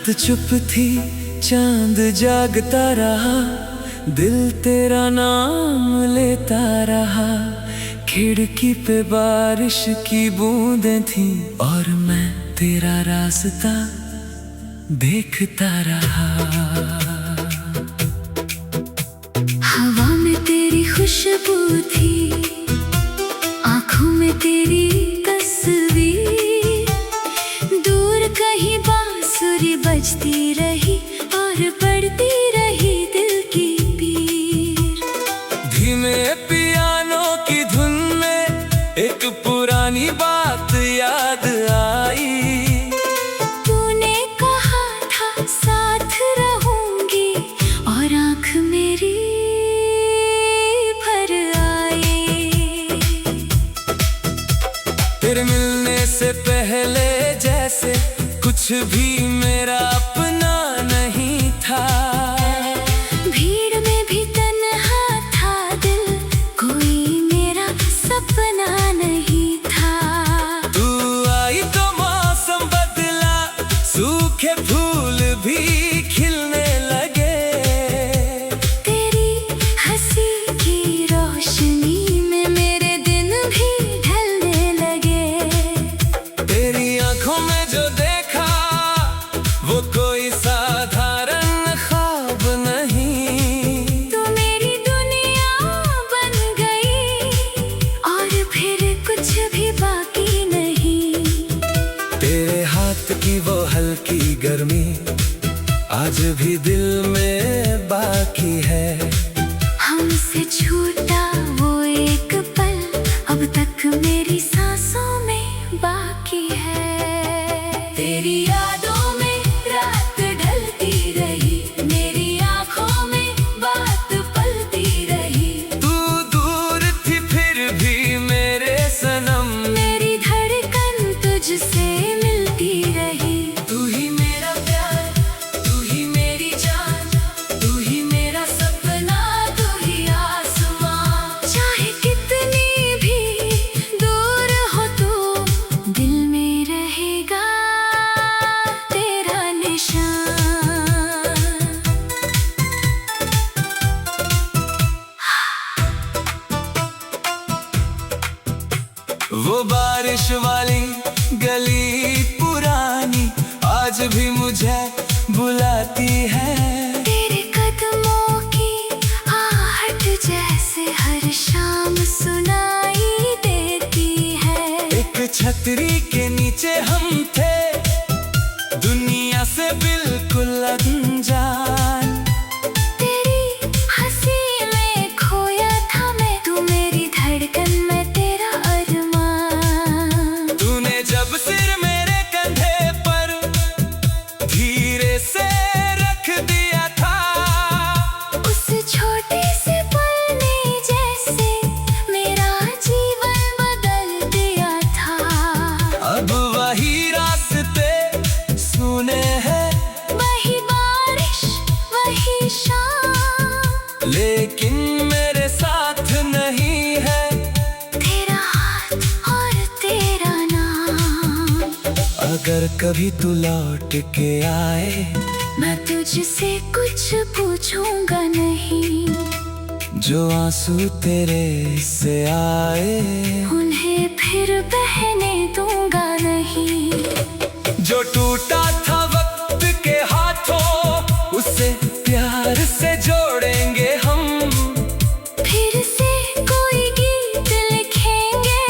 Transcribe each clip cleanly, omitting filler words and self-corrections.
रात चुप थी, चांद जागता रहा, दिल तेरा नाम लेता रहा। खिड़की पे बारिश की बूंदें थी और मैं तेरा रास्ता देखता रहा। हवा में तेरी खुशबू थी, आँखों में तेरी तस्वीर, दूर कहीं बांसुरी बजती रही और बढ़ती रही दिल की पीर। धीमे पियानो की धुन में एक पुरानी बात याद आई। तूने कहा था साथ रहूंगी और आँख मेरी भर आई। तेरे मिलने से पहले जैसे कुछ भी मेरा अपना नहीं था। भीड़ में भी तन्हा था दिल, कोई मेरा सपना नहीं था। तू आई तो मौसम बदला, सूखे फूल भी खिलने लगे। तेरी हंसी की रोशनी में मेरे दिन भी ढलने लगे। तेरी आंखों में जो देखा वो कोई साधारण ख्वाब नहीं। तू मेरी दुनिया बन गई और फिर कुछ भी बाकी नहीं। तेरे हाथ की वो हल्की गर्मी आज भी दिल में बाकी है। हमसे छूटा वो एक पल अब तक मेरी सांसों में बाकी है। तेरी यादों में रात ढलती रही, मेरी आँखों में बात पलती रही। तू दूर थी फिर भी मेरे सनम, मेरी धड़कन तुझसे मिलती रही। तू ही मेरा प्यार, तू ही मेरी जान, तू ही मेरा सपना, तू ही आसमां। चाहे कितनी भी दूर हो तू, दिल में रहेगा तेरा निशान। वो बारिश वाली गली पुरानी आज भी मुझे बुलाती है। तेरे कदमों की आहट जैसे हर शाम सुनाई देती है। एक छतरी के नीचे हम थे, दुनिया से बिल्कुल अनजान। तेरी हंसी में खोया था मैं, तू मेरी धड़कन में तेरा अरमान। तूने जब सिर मेरे कंधे पर धीरे से रख दिया था, उस छोटे से पल ने जैसे मेरा जीवन बदल दिया था। अब वही रास्ते सुने हैं, वही बारिश वही शाम, लेकिन मेरे साथ नहीं है। तेरा हाथ और तेरा नाम। अगर कभी तू लौट के आए, मैं तुझसे कुछ पूछूंगा नहीं, जो आंसू तेरे से आए उन्हें फिर बहने दूंगा नहीं। जो टूटा था वक्त के हाथों, उसे प्यार से जोड़ेंगे हम। फिर से कोई गीत लिखेंगे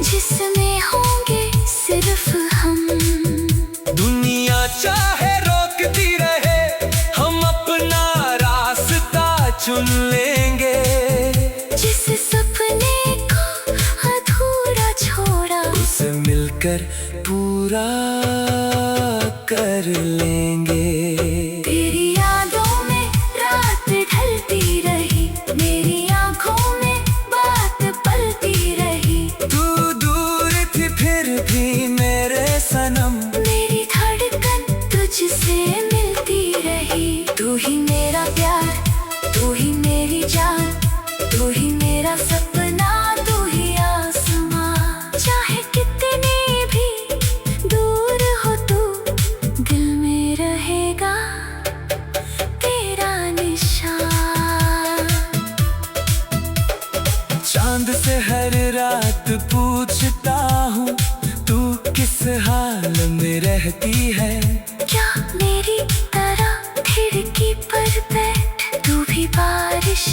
जिसमें होंगे सिर्फ हम। दुनिया चाहे रोकती रहे, हम अपना रास्ता चुन लेंगे। जिस सपने को अधूरा छोड़ा, उसे मिलकर पूरा कर लेंगे। तेरी यादों में रात ढलती रही, मेरी आँखों में बात पलती रही। तू दूर थी फिर भी मेरे सनम, मेरी धड़कन तुझसे मिलती रही। तू ही मेरा प्यार, तू ही मेरी जान, तू ही मेरा सपना, तू ही आसमां। चाहे कितनी भी दूर हो तू, दिल में ख्याल में रहती है। क्या मेरी तरह खिड़की पर बैठ तू भी बारिश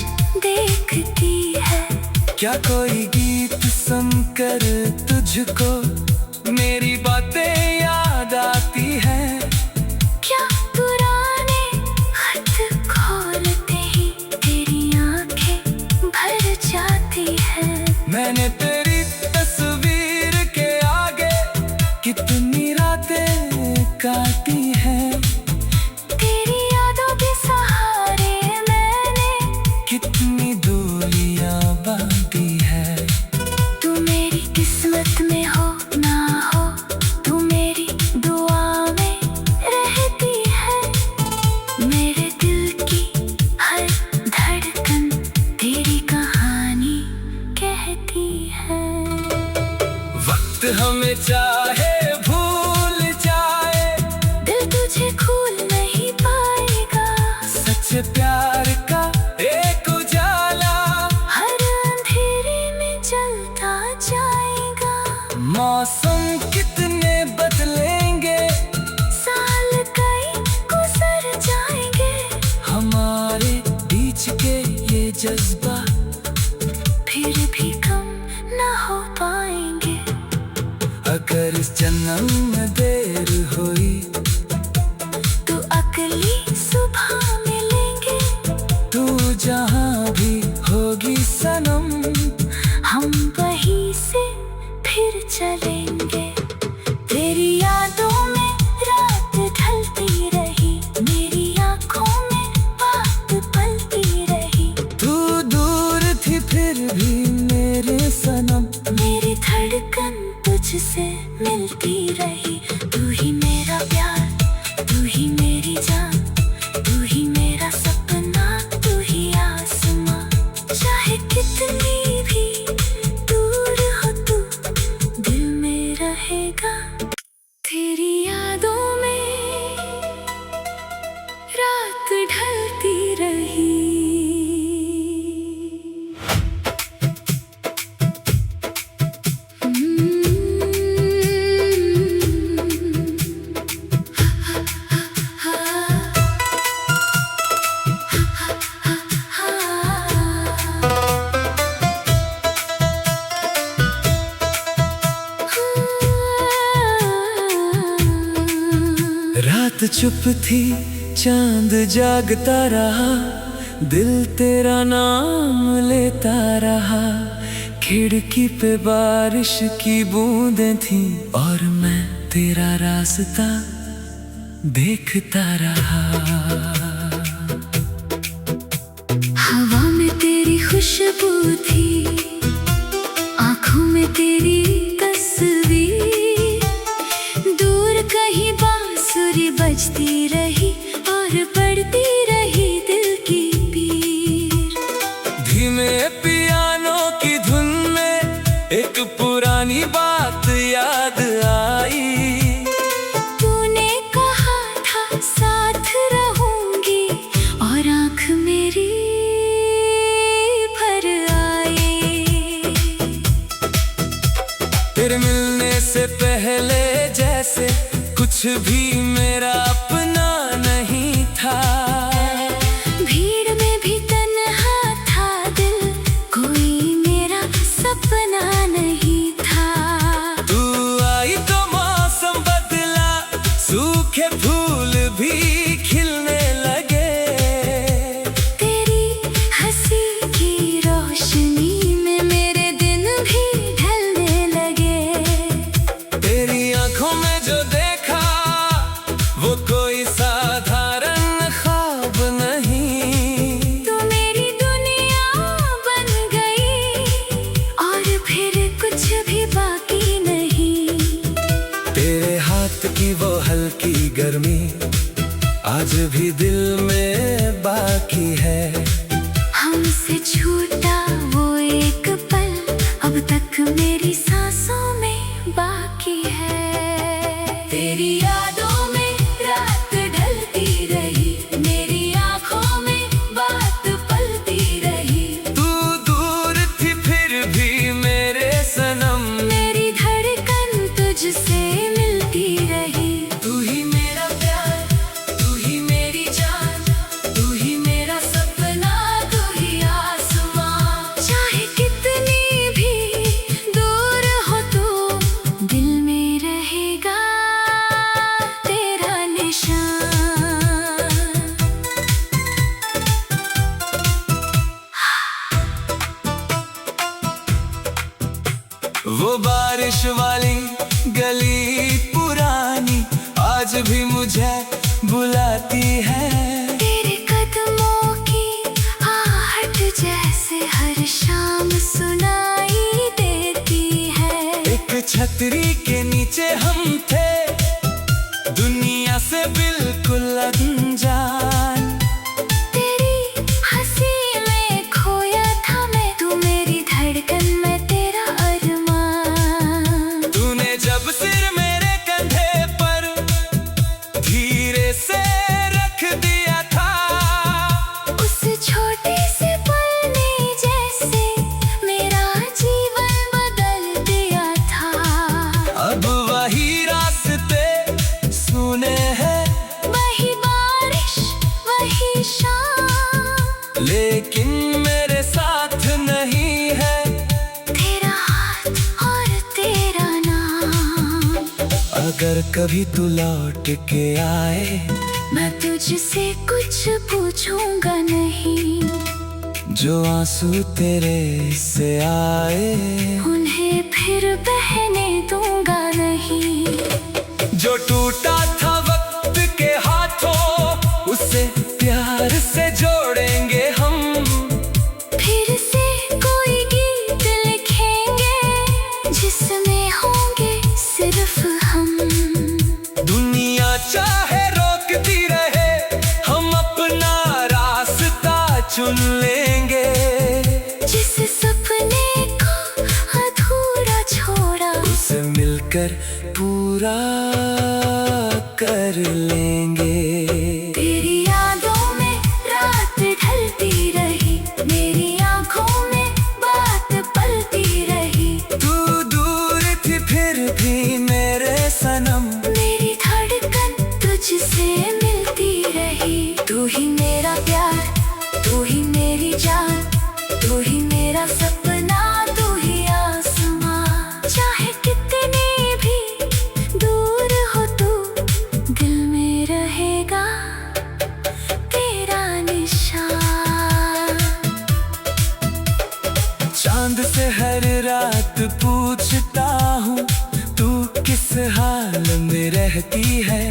देखती है? क्या कोई गीत सुनकर तुझको मेरी बातें याद आती है? क्या पुराने खत खोलते ही तेरी आंखें भर जाती है? मैंने तेरी तस्वीर के आगे कितनी रातें काटी हैं। तेरी यादों के सहारे मैंने कितनी दूरियां बांटी है। तू मेरी किस्मत में हो ना हो, तू मेरी दुआ में रहती है। मेरे दिल की हर धड़कन तेरी कहानी कहती है। वक्त हमें चाहे भूल जाए, दिल तुझे भूल नहीं पाएगा। सच्चे प्यार का एक उजाला हर अंधेरे में जलता जाएगा। मौसम कितने बदलेंगे, साल कई गुजर जाएंगे, हमारे बीच के ये जज्बा फिर भी कम ना हो पाएंगे। अगर इस जन्म में देर हुई तो अगली सुबह मिलेंगे। तू जहाँ भी होगी सनम, हम वहीं से फिर चलेंगे। तेरी यादों में रात ढलती रही, मेरी आंखों में बात पलती रही। तू दूर थी फिर भी मेरे सनम, मेरी धड़कन तुझसे मिलती रही। तू ही मेरा प्यार, तू ही मेरी जान, तू ही मेरा सपना, तू ही आसमां। चाहे कितनी भी दूर हो तू, दिल में रहेगा। तेरी यादों में रात ढलती रही। रात चुप थी चांद जागता रहा, दिल तेरा नाम लेता रहा। खिड़की पे बारिश की बूंदें थी और मैं तेरा रास्ता देखता रहा। हवा में तेरी खुशबू थी, आंखों में तेरी तस्वीर। दूर कहीं बांसुरी बजती रही और बढ़ती रही दिल की पीर। धीमे पियानो की धुन में एक पुरानी बात याद आई। तूने कहा था साथ रहूंगी और आंख मेरी भर आई। तेरे मिलने से पहले जैसे कुछ भी मेरा अपना नहीं था। भीड़ में भी तन्हा था दिल, कोई मेरा सपना नहीं था। तू आई तो मौसम बदला, सूखे फूल भी खिलने लगे। तेरी हंसी की रोशनी में मेरे दिन भी ढलने लगे। तेरी आंखों में जो देखा वो कोई साधारण ख्वाब नहीं। तू मेरी दुनिया बन गई और फिर कुछ भी बाकी नहीं। तेरे हाथ की वो हल्की गर्मी आज भी दिल में बाकी है। हमसे छूटा वो एक पल अब तक मेरी सांसों में बाकी है। तेरी यादों में रात ढलती रही, मेरी आंखों में बात पलती रही। तू दूर थी फिर भी मेरे सनम, मेरी धड़कन तुझसे मिलती आज भी मुझे बुलाती है। तेरे कदमों की आहट जैसे हर शाम सुनाई देती है। एक छतरी के नीचे हम थे, दुनिया से बिल्कुल अनजान। तेरी हंसी में खोया था मैं, तू मेरी धड़कन में तेरा अरमान। तूने जब सिर मेरे कंधे पर धीरे से रख दिया था, उस छोटे से पल ने जैसे मेरा जीवन बदल दिया था। अब वही रास्ते सुने हैं, वही बारिश वही शाम, लेकिन मेरे साथ नहीं है तेरा हाथ और तेरा नाम। अगर कभी तू लौट के आए, मैं तुझसे कुछ पूछूंगा नहीं, जो आंसू तेरे से आए उन्हें फिर बहने दूंगा नहीं। जो टूटा था वक्त के हाथों, उसे प्यार से जोड़ेंगे हम। फिर से कोई गीत लिखेंगे जिसमें होंगे सिर्फ हम। दुनिया चाहे रोकती रहे, हम अपना रास्ता चुन लेंगे। जिस सपने को अधूरा छोड़ा, उसे मिलकर पूरा कर लेंगे। तेरी यादों में रात ढलती रही, मेरी आंखों में बात पलती रही। तू दूर थी फिर भी मेरे सनम, मेरी धड़कन तुझसे मिलती रही। तू ही मेरा प्यार, तू ही मेरी जान, तू ही मेरा सपना, तू ही आसमां। चाहे कितनी भी दूर हो तू, दिल में रहेगा तेरा निशान। चांद से हर रात पूछता हूँ, तू किस हाल में रहती है।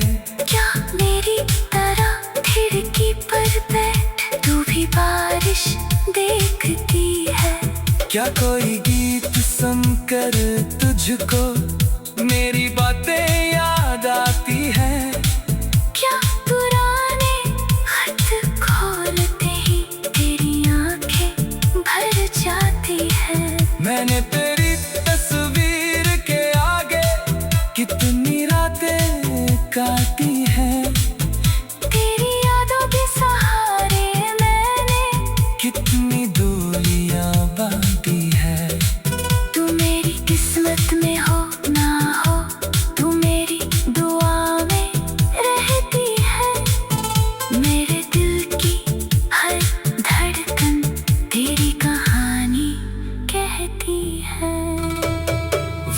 क्या मेरी तरह खिड़की पर बैठ तू भी बारिश देखती है। क्या कोई गीत सुनकर तुझको मेरी बातें याद आती है। क्या पुराने खत खोलते ही तेरी आंखें भर जाती है। मैंने तेरी तस्वीर के आगे कितनी रातें काटी हैं। तेरी यादों के सहारे मैंने कितनी दूरियां बांधी है। तू मेरी किस्मत में हो ना हो, तू मेरी दुआ में रहती है। मेरे दिल की हर धड़कन तेरी कहानी कहती है।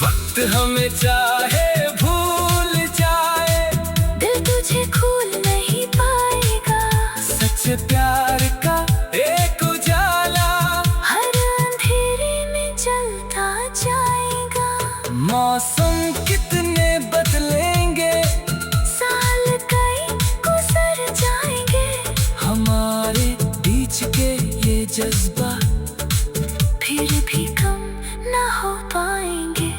वक्त हमें चाहे भूल जाए, दिल तुझे भूल नहीं पाएगा। सच्चे प्यार का एक उजाला हर अंधेरे में जलता जाएगा। मौसम कितने बदलेंगे, साल कई गुजर जाएंगे, हमारे बीच के ये जज्बा फिर भी कम ना हो पाएंगे।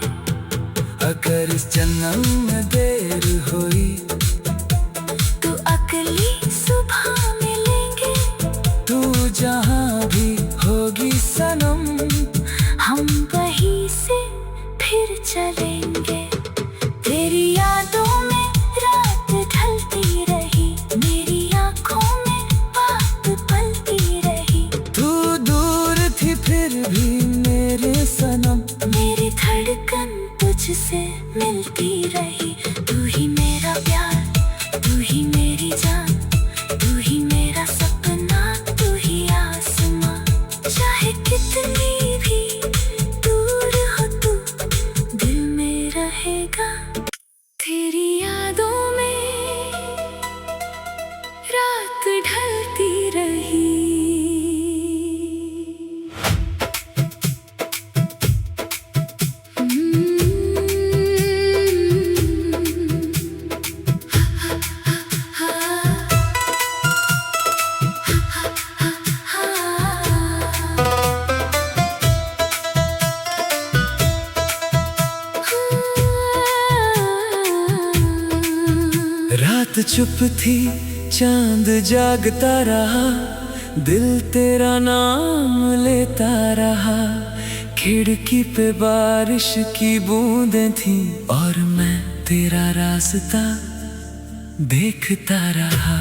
अगर इस जन्म में देर हुई, तो अगली सुबह मिलेंगे। तू जहाँ भी होगी सनम, हम वहीं से फिर चलेंगे। तेरी यादों में रात ढलती रही, मेरी आंखों में बात पलती रही। तू दूर थी फिर भी मेरे सनम, मेरी धड़कन तुझसे मिलती रही। तू ही मेरा प्यार, तू ही मेरी जान, तू ही मेरा सपना, तू ही आसमां। चाहे कितनी भी दूर हो तू, दिल में रहेगा। तेरी यादों में रात ढलती रही। रात चुप थी, चांद जागता रहा, दिल तेरा नाम लेता रहा। खिड़की पे बारिश की बूंदें थी और मैं तेरा रास्ता देखता रहा।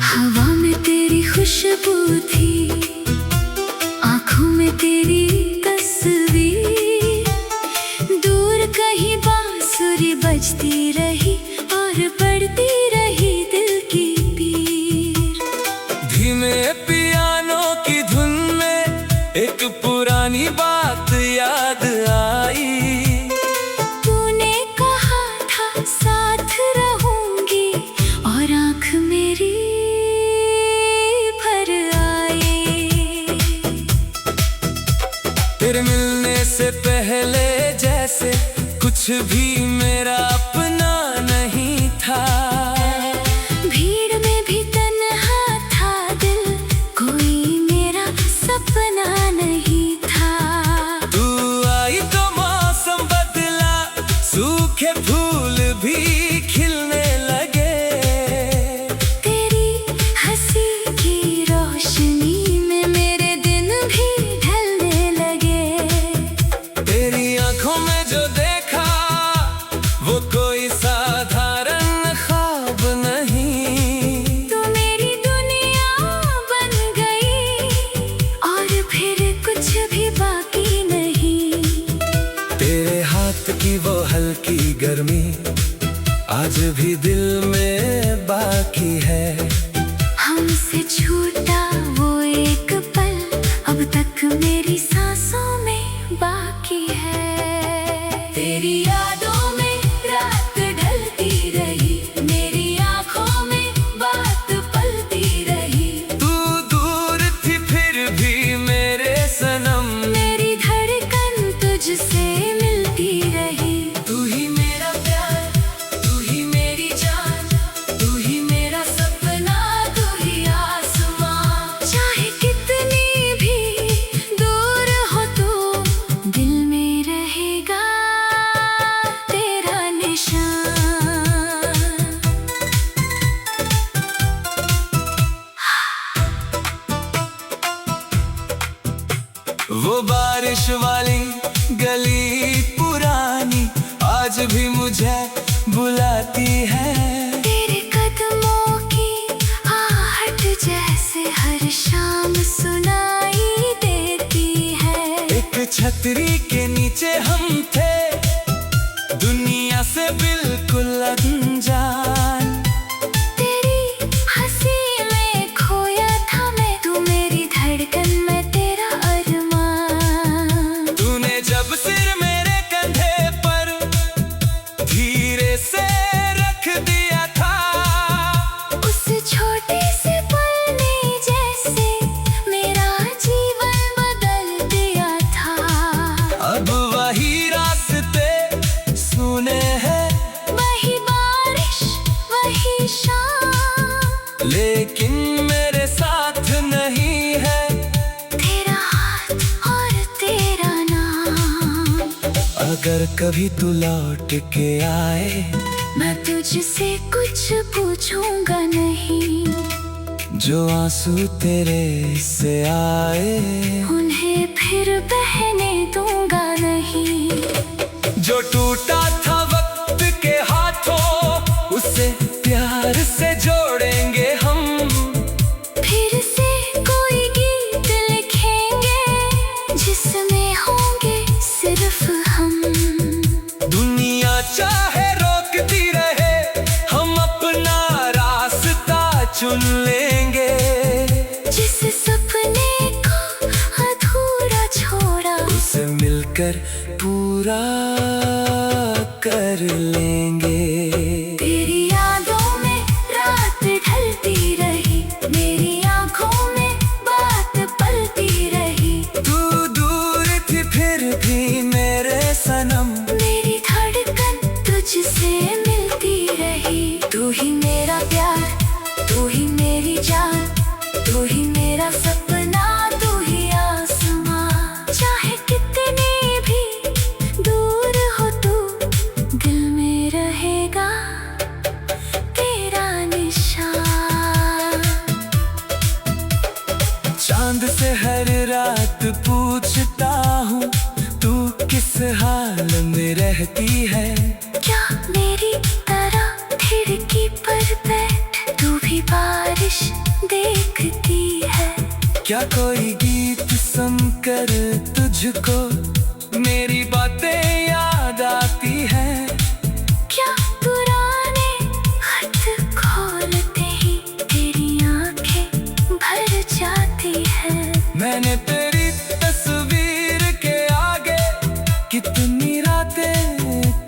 हवा में तेरी खुशबू थी, आँखों में तेरी तस्वीर। दूर कहीं बांसुरी बजती रही और पड़ती रही दिल की पीर। धीमे पियानो की धुन में एक पुरानी बात याद आई। तूने कहा था साथ रहूंगी और आँख मेरी भर आई। तेरे मिलने से पहले जैसे कुछ भी मेरा अपना नहीं था। भीड़ में भी तन्हा था दिल, कोई मेरा सपना नहीं था। तू आई तो मौसम बदला, सूखे फूल भी खिलने लगे। तेरी हंसी की रोशनी में मेरे दिन भी ढलने लगे। तेरी आंखों में जो देखा वो कोई साधारण ख्वाब नहीं। तू मेरी दुनिया बन गई और फिर कुछ भी बाकी नहीं। तेरे हाथ की वो हल्की गर्मी आज भी दिल में बाकी है। हमसे छूटा वो एक पल अब तक मेरी सांसों में बाकी है। तेरी यादों में रात ढलती रही, मेरी आँखों में बात पलती रही। तू दूर थी फिर भी मेरे सनम, मेरी धड़कन तुझसे मिलती रही। तू ही मेरा प्यार, तू ही मेरी जान, तू ही मेरा सपना, तू ही आसमां। चाहे कितनी भी दूर हो तू, दिल में रहेगा तेरा निशान। वो बारिश वाली गली पुरानी आज भी मुझे बुलाती है। तेरे कदमों की आहट जैसे हर शाम सुनाई देती है। एक छतरी के नीचे हम थे, दुनिया से बिल्कुल अनजान। तेरी हंसी में खोया था मैं, तू मेरी धड़कन में तेरा अरमान। तूने जब सिर मेरे कंधे पर धीरे से रख दिया था, उस छोटे से पल ने जैसे मेरा जीवन बदल दिया था। अब वही रास्ते सुने हैं, वही बारिश वही शाम, लेकिन मेरे साथ नहीं है। तेरा हाथ और तेरा नाम। अगर कभी तू लौट के आए, मैं तुझसे कुछ पूछूंगा नहीं, जो आंसू तेरे से आए, उन्हें फिर बहने दूंगा नहीं। जो टूटा था वक्त के हाथों, उसे प्यार से जोड़ेंगे हम। फिर से कोई गीत लिखेंगे जिसमें होंगे सिर्फ हम। दुनिया चाहे रोकती रहे, हम अपना रास्ता चुन लेंगे। जिस सपने को अधूरा छोड़ा, उसे मिलकर पूरा कर लेंगे। तेरी यादों में रात ढलती रही, मेरी आँखों में बात पलती रही। तू दूर थी फिर भी मेरे सनम, मेरी धड़कन तुझसे मिलती रही। तू ही मेरा प्यार, तू ही मेरी जान, तू ही मेरा सपना, तू ही आसमां। चाहे कितनी भी दूर हो तू, दिल में रह क्या मेरी तरह खिड़की पर बैठ तू भी बारिश देखती है? क्या कोई गीत सुनकर तुझको मेरी बातें याद आती है? क्या पुराने खत खोलते ही तेरी आंखें भर जाती है? मैंने तेरी तस्वीर के आगे कितनी रातें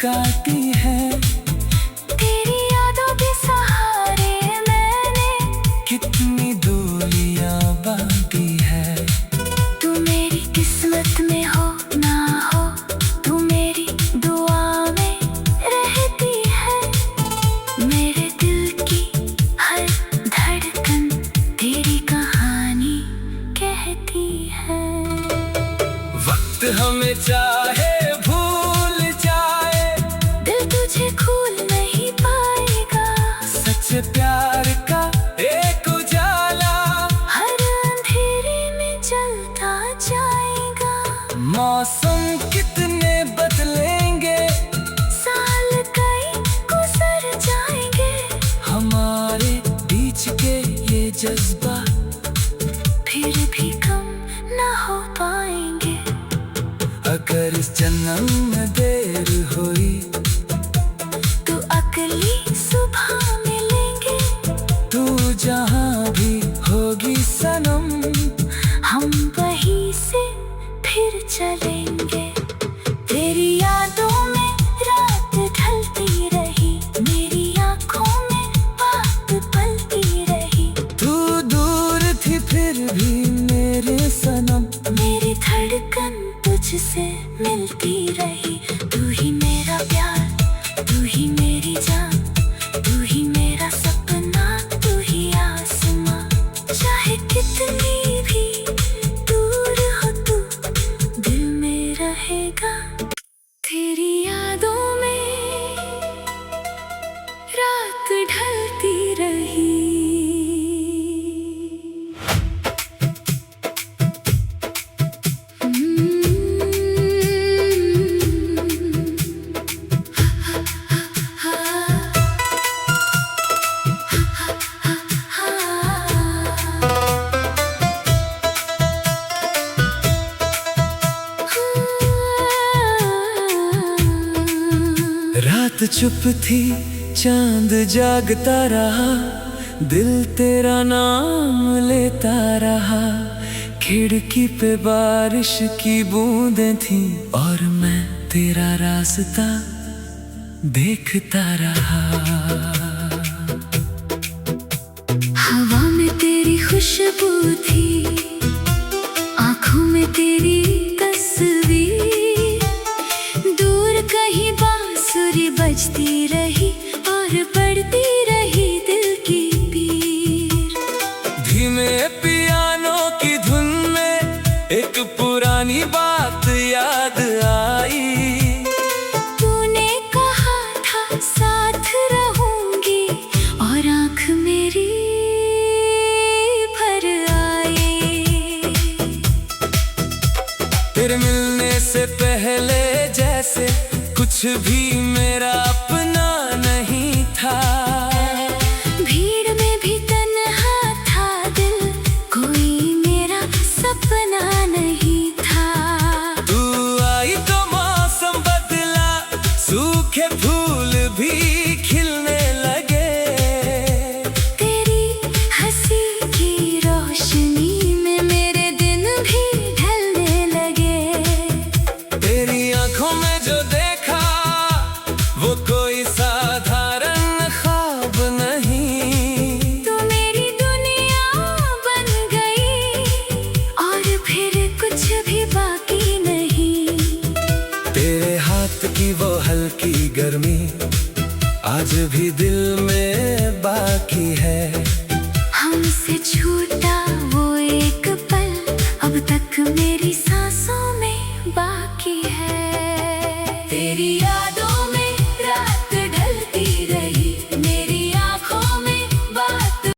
काटी हैं। तेरी यादों के सहारे मैंने कितनी दूरियां बांटी है। तू मेरी किस्मत में हो ना हो, तू मेरी दुआ में रहती है। मेरे दिल की हर धड़कन तेरी कहानी कहती है। वक्त हमें चाहे भूल जाए, दिल तुझे भूल नहीं पाएगा। सच्चे प्यार का एक उजाला हर अंधेरे में जलता जाएगा। मौसम कितने बदलेंगे, साल कई गुजर जाएंगे, हमारे बीच के ये जज्बा फिर भी कम ना हो पाएंगे। अगर इस जन्म में देर हुई तो अगली सुबह मिलेंगे। तू जहाँ भी होगी सनम, हम वहीं से फिर चलेंगे। तेरी यादों में रात ढलती रही, मेरी आंखों में बात पलती रही। तू दूर थी फिर भी मेरे सनम, मेरी धड़कन तुझसे मिलती रही। तू ही मेरा प्यार, तू ही मेरी जान, तू ही मेरा सपना, तू ही आसमां। चाहे कितनी भी दूर हो तू, दिल में रहेगा। तेरी यादों में रात ढलती रही। रात चुप थी चांद जागता रहा, दिल तेरा नाम लेता रहा। खिड़की पे बारिश की बूंदें थी और मैं तेरा रास्ता देखता रहा। हवा में तेरी खुशबू थी, आँखों में तेरी तस्वीर। दूर कहीं बांसुरी बजती रही और बढ़ती रही दिल की पीर। धीमे पियानो की धुन में एक पुरानी बात याद आई। तूने कहा था साथ रहूंगी और आँख मेरी भर आई। तेरे मिलने से पहले जैसे कुछ भी मेरा अपना नहीं था। भीड़ में भी तन्हा था दिल, कोई मेरा सपना नहीं था। तू आई तो मौसम बदला, सूखे फूल भी खिलने लगे। तेरी हंसी की रोशनी में मेरे दिन भी ढलने लगे। तेरी आंखों में जो देखा वो कोई साधारण ख्वाब नहीं। तू मेरी दुनिया बन गई और फिर कुछ भी बाकी नहीं। तेरे हाथ की वो हल्की गर्मी आज भी दिल में बाकी है। हमसे छूटा